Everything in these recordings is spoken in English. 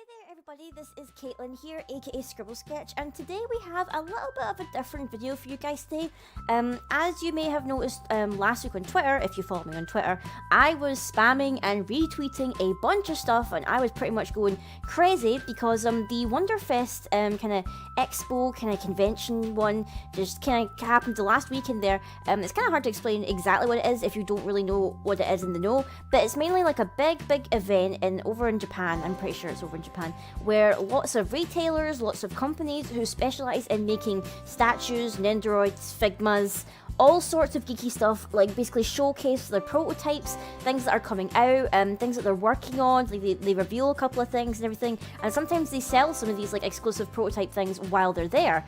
there everybody, this is Caitlin here, aka Scribble Sketch, and today we have a little bit of a different video for you guys today. As you may have noticed last week on Twitter, if you follow me on Twitter, I was spamming and retweeting a bunch of stuff and I was pretty much going crazy because the WonderFest kind of expo, kind of convention one just kind of happened the last weekend there. It's kind of hard to explain exactly what it is if you don't really know what it is in the know, but it's mainly like a big event over in Japan. I'm pretty sure it's over in Japan, where lots of retailers, lots of companies who specialize in making statues, Nendoroids, Figmas, all sorts of geeky stuff, like basically showcase their prototypes, things that are coming out, things that they're working on. Like they reveal a couple of things and everything, and sometimes they sell some of these like exclusive prototype things while they're there.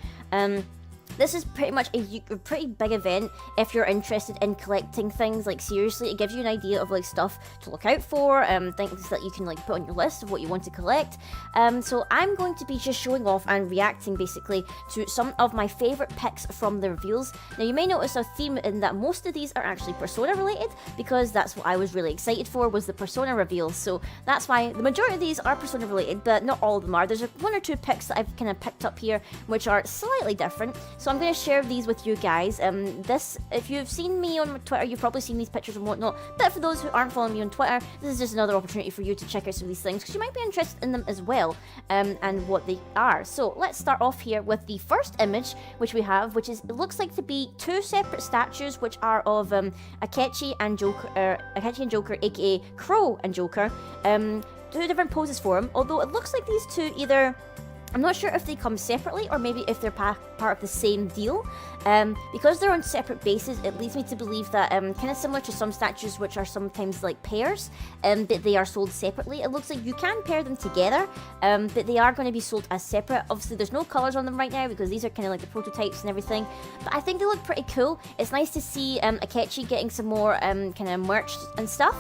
This is pretty much a pretty big event if you're interested in collecting things. Like seriously, it gives you an idea of like stuff to look out for, things that you can like put on your list of what you want to collect. So I'm going to be just showing off and reacting basically to some of my favorite picks from the reveals. Now you may notice a theme in that most of these are actually Persona related, because that's what I was really excited for, was the Persona reveals. So that's why the majority of these are Persona related, but not all of them are. There's one or two picks that I've kind of picked up here which are slightly different. So I'm going to share these with you guys. If you've seen me on Twitter, you've probably seen these pictures and whatnot, but for those who aren't following me on Twitter, this is just another opportunity for you to check out some of these things, because you might be interested in them as well, and what they are. So let's start off here with the first image, which we have, which is, it looks like to be two separate statues, which are of Akechi and Joker, aka Crow and Joker. Two different poses for him, although it looks like these two either, I'm not sure if they come separately or maybe if they're part of the same deal. Because they're on separate bases, it leads me to believe that, kind of similar to some statues which are sometimes like pairs, but they are sold separately. It looks like you can pair them together, but they are going to be sold as separate. Obviously there's no colours on them right now because these are kind of like the prototypes and everything, but I think they look pretty cool. It's nice to see Akechi getting some more kind of merch and stuff.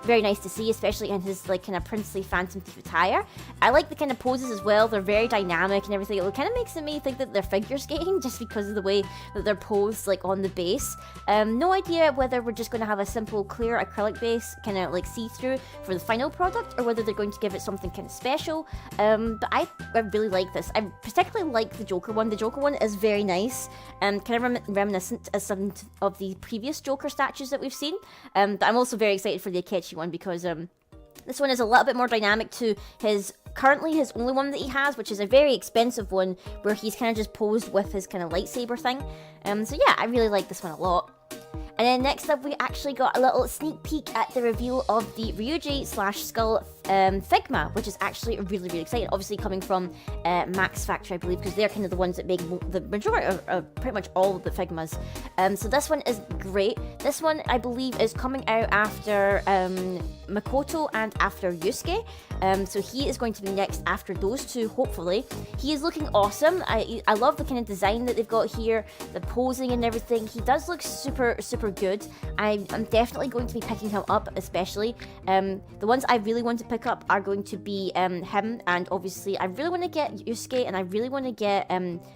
Very nice to see, especially in his like kind of princely Phantom Thief attire. I like the kind of poses as well. They're very dynamic and everything. It kind of makes me think that they're figure skating just because of the way that they're posed like on the base. No idea whether we're just going to have a simple clear acrylic base kind of like see-through for the final product, or whether they're going to give it something kind of special. But I really like this. I particularly like the Joker one. The Joker one is very nice and kind of reminiscent of some of the previous Joker statues that we've seen. But I'm also very excited for the Akechi one because this one is a little bit more dynamic to currently his only one that he has, which is a very expensive one where he's kind of just posed with his kind of lightsaber thing. So yeah, I really like this one a lot. And then next up, we actually got a little sneak peek at the reveal of the Ryuji/Skull Figma, which is actually really exciting. Obviously coming from Max Factory, I believe, because they're kind of the ones that make the majority of pretty much all of the Figmas. So this one is great. This one, I believe, is coming out after Makoto and after Yusuke. So he is going to be next after those two, hopefully. He is looking awesome. I love the kind of design that they've got here, the posing and everything. He does look super good. I'm definitely going to be picking him up, especially. The ones I really want to pick up are going to be him, and obviously I really want to get Yusuke, and I really want to get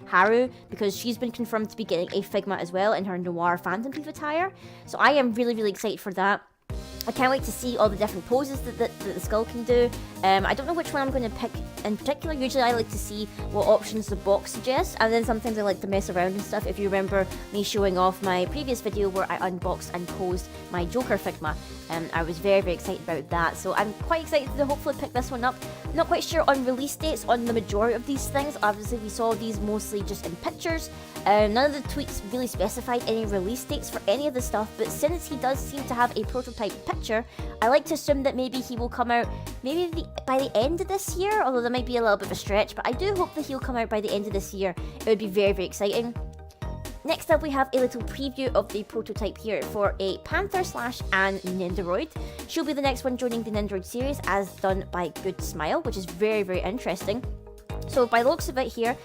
Haru, because she's been confirmed to be getting a Figma as well in her noir Phantom Thief attire. So I am really excited for that. I can't wait to see all the different poses that the skull can do. I don't know which one I'm going to pick in particular. Usually I like to see what options the box suggests, and then sometimes I like to mess around and stuff. If you remember me showing off my previous video where I unboxed and posed my Joker Figma, I was very excited about that. So I'm quite excited to hopefully pick this one up. Not quite sure on release dates on the majority of these things. Obviously we saw these mostly just in pictures. None of the tweets really specified any release dates for any of the stuff, but since he does seem to have a prototype picture, I like to assume that maybe he will come out maybe by the end of this year, although that might be a little bit of a stretch, but I do hope that he'll come out by the end of this year. It would be very exciting. Next up, we have a little preview of the prototype here for a Panther/Anne Nendoroid. She'll be the next one joining the Nendoroid series, as done by Good Smile, which is very interesting. So by the looks of it here,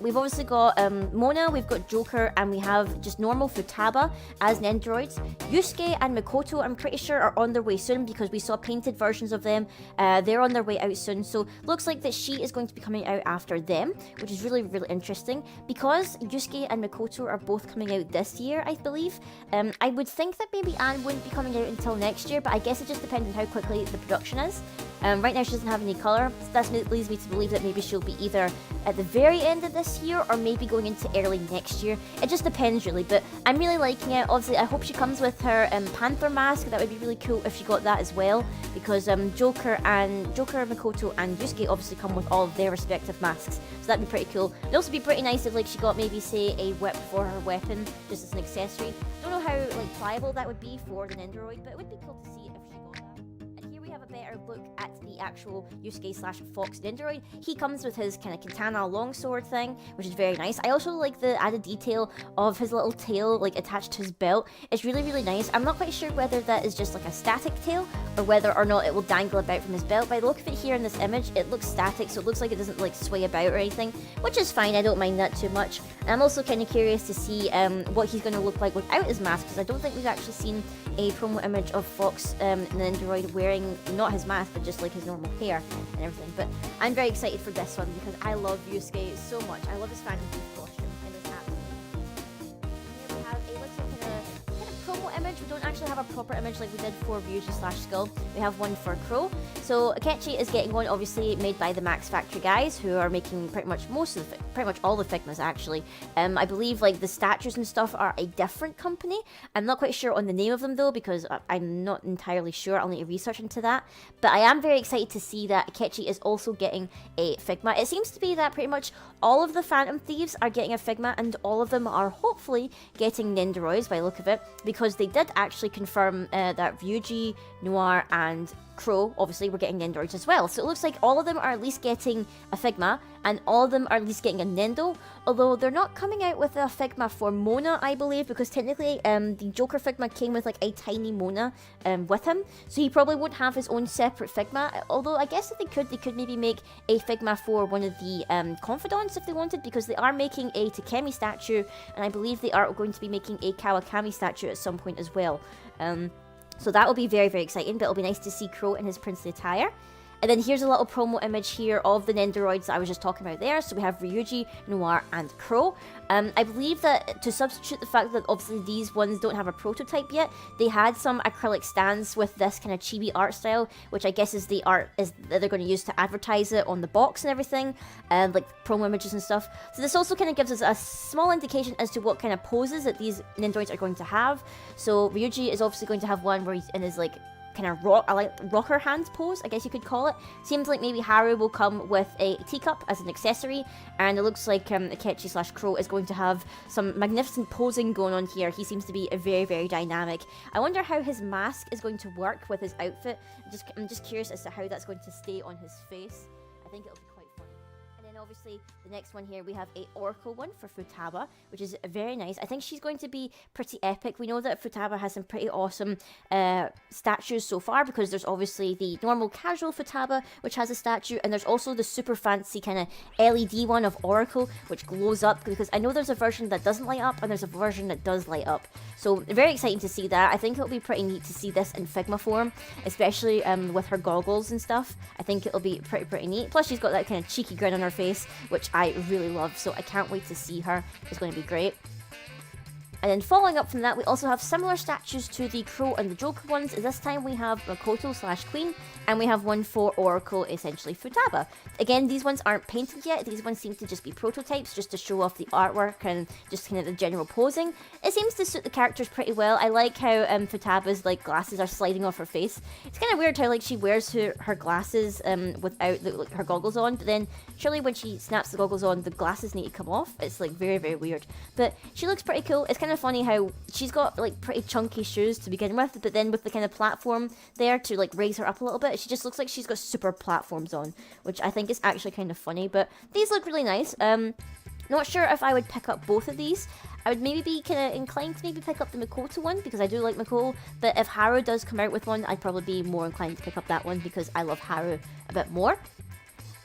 we've obviously got Mona, we've got Joker, and we have just normal Futaba as Nendoroids. Yusuke and Makoto, I'm pretty sure, are on their way soon because we saw painted versions of them. They're on their way out soon, so looks like that she is going to be coming out after them, which is really interesting. Because Yusuke and Makoto are both coming out this year, I believe, I would think that maybe Anne wouldn't be coming out until next year, but I guess it just depends on how quickly the production is. Right now she doesn't have any color, so that leads me to believe that maybe she'll be either at the very end of this year or maybe going into early next year. It just depends really, but I'm really liking it. Obviously I hope she comes with her Panther mask. That would be really cool if she got that as well, because Joker, Makoto and Yusuke obviously come with all of their respective masks, so that'd be pretty cool. It'd also be pretty nice if like she got maybe say a whip for her weapon, just as an accessory. Don't know how like pliable that would be for the Nendoroid, but it would be cool to see if she got that. And here we have a better look at the actual Yusuke / Fox Nendoroid. He comes with his kind of katana longsword thing, which is very nice. I also like the added detail of his little tail like attached to his belt. It's really, really nice. I'm not quite sure whether that is just like a static tail or whether or not it will dangle about from his belt. By the look of it here in this image, it looks static, so it looks like it doesn't like sway about or anything, which is fine. I don't mind that too much. And I'm also kind of curious to see what he's going to look like without his mask, because I don't think we've actually seen a promo image of Fox Nendoroid wearing not his mask but just like his normal hair and everything. But I'm very excited for this one because I love Yusuke so much. I love his Phantom Thief costume. It is absolutely. Here we have a little kind of promo image. We don't actually have a proper image like we did for Ryuji / Skull. We have one for Crow. So Akechi is getting one, obviously made by the Max Factory guys, who are making pretty much all the Figmas actually. I believe like the statues and stuff are a different company. I'm not quite sure on the name of them though, because I'm not entirely sure. I'll need to research into that. But I am very excited to see that Akechi is also getting a Figma. It seems to be that pretty much all of the Phantom Thieves are getting a Figma, and all of them are hopefully getting Nendoroids by the look of it, because they did actually confirm that Ryuji, Noir, and Crow obviously were getting Nendoroids as well. So it looks like all of them are at least getting a Figma, and all of them are at least getting a Nendo, although they're not coming out with a Figma for Mona, I believe, because technically the Joker Figma came with like a tiny Mona with him, so he probably won't have his own separate Figma. Although I guess if they could maybe make a Figma for one of the confidants if they wanted, because they are making a Takemi statue, and I believe they are going to be making a Kawakami statue at some point as well. So that will be very, very exciting, but it'll be nice to see Crow in his princely attire. And then here's a little promo image here of the Nendoroids that I was just talking about there. So we have Ryuji, Noir, and Crow. I believe that to substitute the fact that obviously these ones don't have a prototype yet, they had some acrylic stands with this kind of chibi art style, which I guess is the art that they're going to use to advertise it on the box and everything, like promo images and stuff. So this also kind of gives us a small indication as to what kind of poses that these Nendoroids are going to have. So Ryuji is obviously going to have one where he's in his like kind of rocker hand pose, I guess you could call it. Seems like maybe Haru will come with a teacup as an accessory, and it looks like Akechi / Crow is going to have some magnificent posing going on here. He seems to be very, very dynamic. I wonder how his mask is going to work with his outfit. I'm just curious as to how that's going to stay on his face. I think it'll be quite funny. And then obviously the next one here, we have a Oracle one for Futaba, which is very nice. I think she's going to be pretty epic. We know that Futaba has some pretty awesome statues so far, because there's obviously the normal casual Futaba, which has a statue, and there's also the super fancy kind of LED one of Oracle, which glows up, because I know there's a version that doesn't light up and there's a version that does light up. So very exciting to see that. I think it'll be pretty neat to see this in Figma form, especially with her goggles and stuff. I think it'll be pretty neat. Plus she's got that kind of cheeky grin on her face, which I really love, so I can't wait to see her. It's going to be great. And then following up from that, we also have similar statues to the Crow and the Joker ones. This time we have Makoto / Queen, and we have one for Oracle, essentially Futaba. Again, these ones aren't painted yet. These ones seem to just be prototypes, just to show off the artwork and just kind of the general posing. It seems to suit the characters pretty well. I like how Futaba's like glasses are sliding off her face. It's kind of weird how like she wears her glasses without her goggles on, but then surely when she snaps the goggles on, the glasses need to come off. It's like very, very weird. But she looks pretty cool. It's kind of funny how she's got like pretty chunky shoes to begin with, but then with the kind of platform there to like raise her up a little bit, she just looks like she's got super platforms on, which I think is actually kind of funny. But these look really nice. Not sure if I would pick up both of these. I would maybe be kind of inclined to maybe pick up the Makoto one, because I do like Makoto, but if Haru does come out with one, I'd probably be more inclined to pick up that one, because I love Haru a bit more.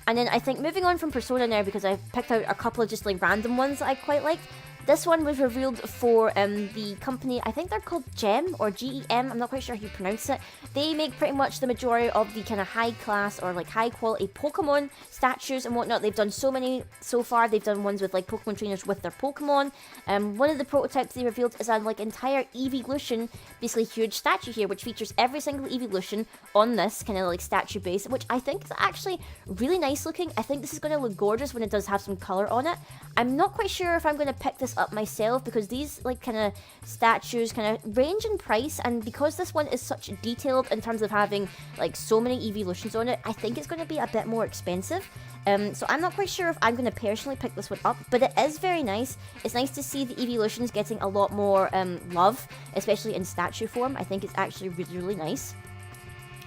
And then I think moving on from Persona now, because I've picked out a couple of just like random ones that I quite liked. This one was revealed for the company, I think they're called GEM or GEM, I'm not quite sure how you pronounce it. They make pretty much the majority of the kind of high class or like high quality Pokemon statues and whatnot. They've done so many so far. They've done ones with like Pokemon trainers with their Pokemon. One of the prototypes they revealed is a like entire evolution, basically huge statue here, which features every single evolution on this kind of like statue base, which I think is actually really nice looking. I think this is going to look gorgeous when it does have some color on it. I'm not quite sure if I'm going to pick this up myself because these like kind of statues kind of range in price, and because this one is such detailed in terms of having like so many evolutions on it, I think it's going to be a bit more expensive. So I'm not quite sure if I'm going to personally pick this one up, but it is very nice. It's nice to see the evolutions getting a lot more love, especially in statue form. I think it's actually really, really nice.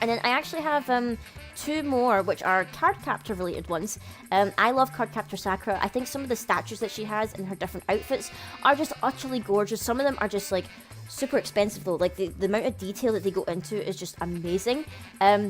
And then I actually have 2 more, which are card captor related ones. I love card captor Sakura. I think some of the statues that she has in her different outfits are just utterly gorgeous. Some of them are just like super expensive though. Like the amount of detail that they go into is just amazing.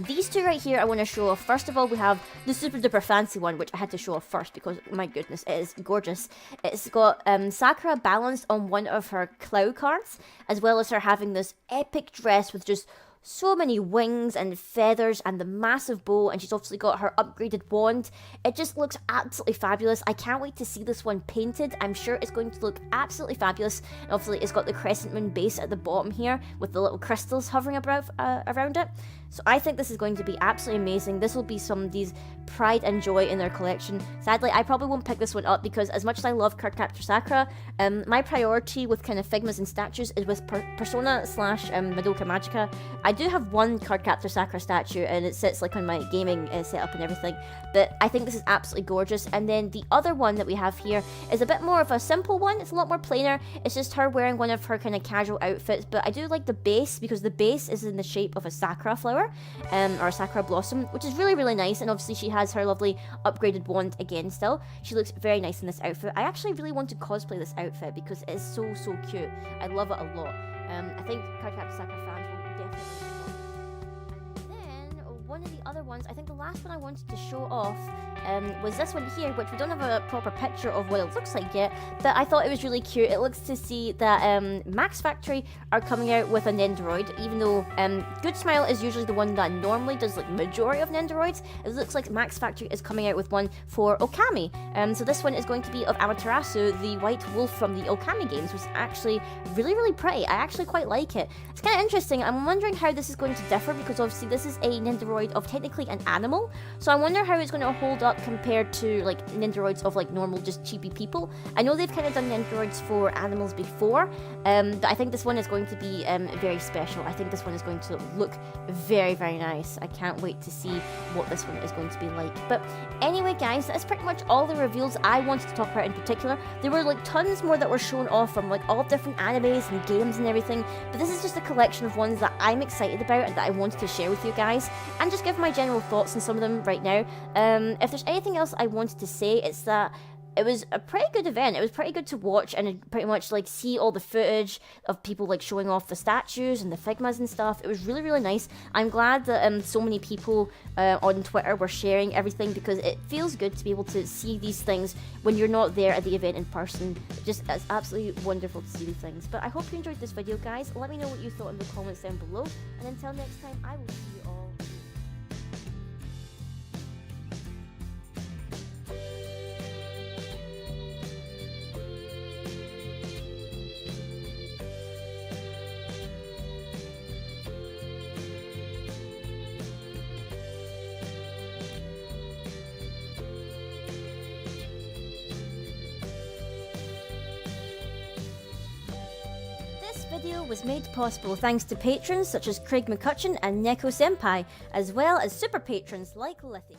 These 2 right here I want to show off. First of all, we have the super duper fancy one, which I had to show off first because my goodness, it is gorgeous. It's got Sakura balanced on one of her Clow cards, as well as her having this epic dress with just so many wings and feathers and the massive bow, and she's obviously got her upgraded wand. It just looks absolutely fabulous. I can't wait to see this one painted. I'm sure it's going to look absolutely fabulous. And obviously it's got the crescent moon base at the bottom here with the little crystals hovering around it. So I think this is going to be absolutely amazing. This will be somebody's pride and joy in their collection. Sadly, I probably won't pick this one up because as much as I love card captor Sakura, my priority with kind of Figmas and statues is with Persona / Madoka Magica. I do have one card captor Sakura statue and it sits like on my gaming setup and everything, but I think this is absolutely gorgeous. And then the other one that we have here is a bit more of a simple one. It's a lot more plainer. It's just her wearing one of her kind of casual outfits, but I do like the base because the base is in the shape of a sakura flower or a sakura blossom, which is really, really nice. And obviously she has her lovely upgraded wand again still. She looks very nice in this outfit. I actually really want to cosplay this outfit because it is so, so cute. I love it a lot. I think card captor Sakura fans will definitely love it. Then one of the other ones, I think the last one I wanted to show off was this one here, which we don't have a proper picture of what it looks like yet, but I thought it was really cute. It looks to see that Max Factory are coming out with a Nendoroid, even though Good Smile is usually the one that normally does like majority of Nendoroids. It looks like Max Factory is coming out with one for Okami. So this one is going to be of Amaterasu, the white wolf from the Okami games, which is actually really, really pretty. I actually quite like it. It's kind of interesting. I'm wondering how this is going to differ because obviously this is a Nendoroid of technically an animal, so I wonder how it's going to hold up compared to like Nendoroids of like normal just cheapy people. I know they've kind of done Nendoroids for animals before, but I think this one is going to be very special. I think this one is going to look very, very nice. I can't wait to see what this one is going to be like. But anyway guys, that's pretty much all the reveals I wanted to talk about in particular. There were like tons more that were shown off from like all different animes and games and everything, but this is just a collection of ones that I'm excited about and that I wanted to share with you guys and just give my general thoughts on some of them right now. If there's anything else I wanted to say, it's that it was a pretty good event. It was pretty good to watch and pretty much like see all the footage of people like showing off the statues and the Figmas and stuff. It was really, really nice. I'm glad that so many people on Twitter were sharing everything because it feels good to be able to see these things when you're not there at the event in person. It's absolutely wonderful to see these things. But I hope you enjoyed this video, guys. Let me know what you thought in the comments down below. And until next time, I will see you all. This video was made possible thanks to patrons such as Craig McCutcheon and Neko-Senpai, as well as super patrons like Lithy.